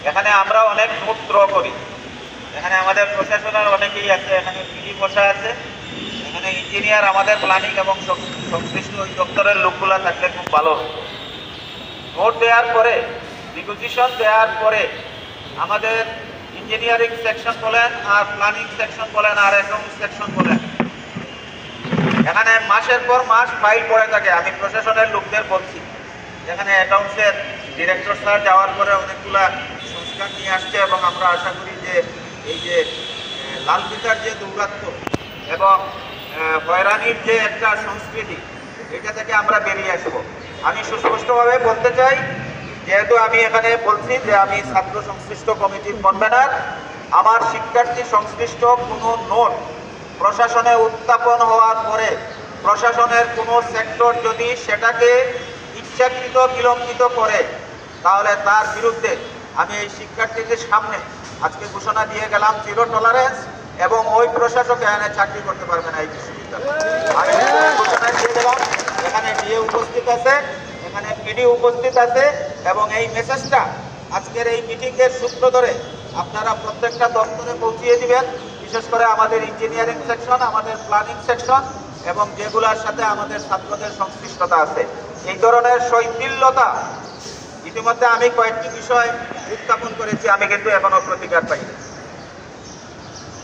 এখানে আমরা অনেক নোট ড্র করি। এখানে আমাদের প্রশাসনের অনেকেই আছে, এখানে পিডি বসা আছে, এখানে ইঞ্জিনিয়ার, আমাদের প্ল্যানিং এবং সংশ্লিষ্ট ওই দপ্তরের লোকগুলা থাকলে খুব ভালো। নোট দেওয়ার পরে, রিকুইজিশন দেওয়ার পরে আমাদের ইঞ্জিনিয়ারিং সেকশন বলেন আর প্ল্যানিং সেকশন বলেন আর অ্যাকাউন্ট সেকশন বলেন, এখানে মাসের পর মাস ফাইল পড়ে থাকে। আমি প্রশাসনের লোকদের বলছি, যেখানে অ্যাকাউন্টসের ডিরেক্টর স্যার যাওয়ার পরে অনেকগুলা সংস্কার নিয়ে আসছে এবং আমরা আশা করি যে এই যে লাল ফিতার যে দৌরাত্ম এবং হয়রানির যে একটা সংস্কৃতি, এটা থেকে আমরা বেরিয়ে আসবো। আমি সুস্পষ্টভাবে বলতে চাই, যেহেতু আমি এখানে বলছি যে আমি ছাত্র সংশ্লিষ্ট কমিটির কনভেনার, আমার শিক্ষার্থী সংশ্লিষ্ট কোনো নোট প্রশাসনে উত্থাপন হওয়ার পরে প্রশাসনের কোনো সেক্টর যদি সেটাকে ইচ্ছাকৃত বিলম্বিত করে, তাহলে তার বিরুদ্ধে আমি এই শিক্ষার্থীদের সামনে আজকে ঘোষণা দিয়ে গেলাম জিরো টলারেন্স, এবং ওই প্রশাসক এখানে চাকরি করতে পারবে না এই বিশ্ববিদ্যালয়ে। আমি ঘোষণা দিয়ে গেলাম, এখানে ডিএ উপস্থিত আছে, এখানে পিডি উপস্থিত আছে, এবং এই মেসেজটা আজকের এই মিটিংয়ের সূত্র ধরে আপনারা প্রত্যেকটা দপ্তরে পৌঁছিয়ে দিবেন, বিশেষ করে আমাদের ইঞ্জিনিয়ারিং সেকশন, আমাদের প্ল্যানিং সেকশন এবং যেগুলোর সাথে আমাদের ছাত্রদের সংশ্লিষ্টতা আছে। এই ধরনের শৈথিল্যতা ইতিমধ্যে আমি কয়েকটি বিষয় উত্থাপন করেছি, আমি কিন্তু এখনো প্রতিকার পাইনি।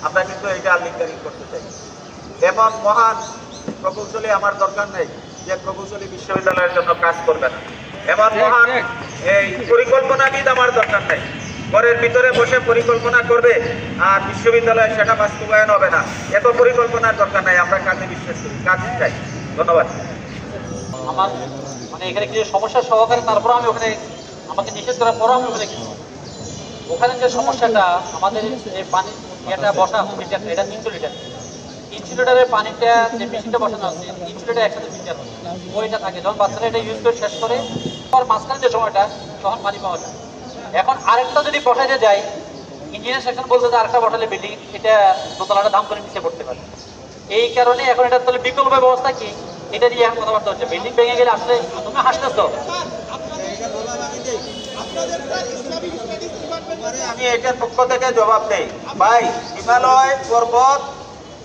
আমরা কিন্তু এইটা লিঙ্কারিং করতে চাই। এমন মহান প্রকৌশলী আমার দরকার নেই যে প্রকৌশলী বিশ্ববিদ্যালয়ের জন্য কাজ করবে না। এমন মহান এই পরিকল্পনাবিদ আমার দরকার নেই, ঘরের ভিতরে বসে পরিকল্পনা করবে আর বিশ্ববিদ্যালয়ে সেটা বাস্তবায়ন হবে না। এত পরিকল্পনার দরকার নাই, আমরা কাজে বিশ্বাস করি, কাজ চাই। ধন্যবাদ। আমার মানে এখানে কিছু সমস্যার সহকারে, তারপর আমি ওখানে আমাকে নিষেধ করার পরও আমি ওখানে গেছি। ওখানে যে সমস্যাটা, আমাদের যে পানি এটা বসা ফিল্টার, এটা 300 লিটার, 300 লিটারের পানিটা যে মেশিনটা বসানো আছে, 300 লিটার একসাথে ফিল্টার হয়, ওইটা থাকে। যখন বাচ্চারা এটা ইউজ করে শেষ করে, আর মাঝখানে যে সময়টা তখন পানি পাওয়া যায়। এখন আরেকটা যদি বসাইতে যায়, ইঞ্জিনিয়ার সেকশন বলতে যে আরেকটা বসালে বিল্ডিং এটা দোতলাটা দাম করে নিচে পড়তে পারে। এই কারণে এখন এটা তাহলে বিকল্প ব্যবস্থা কি, এটা নিয়ে এখন কথাবার্তা হচ্ছে। বিল্ডিং ভেঙে গেলে আসলে তুমি হাসতেছো, আমি এটার পক্ষ থেকে জবাব দেই, ভাই হিমালয় পর্বত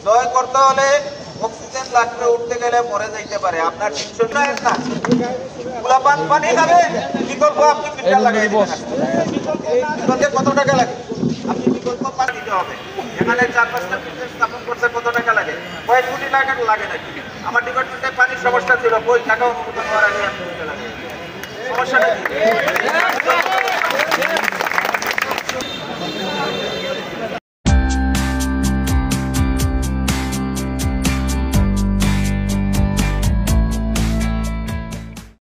জয় করতে হলে অক্সিজেন লাগবে, উঠতে গেলে মরে যাইতে পারে। আপনার 300 না গোলাপান পানি খাবে, বিকল্প আপনি ফিল্টার লাগাই দিবেন। কত টাকা লাগে? আপনি বিকল্প পানি দিতে হবে। এখানে 4-5টা ফিল্টার স্থাপন করতে কত টাকা লাগে? কয়েক কোটি টাকা লাগে নাকি? আমার ডিপার্টমেন্টে পানির সমস্যা ছিল, কই টাকা অনুমোদন করার আগে আমি সমস্যাটা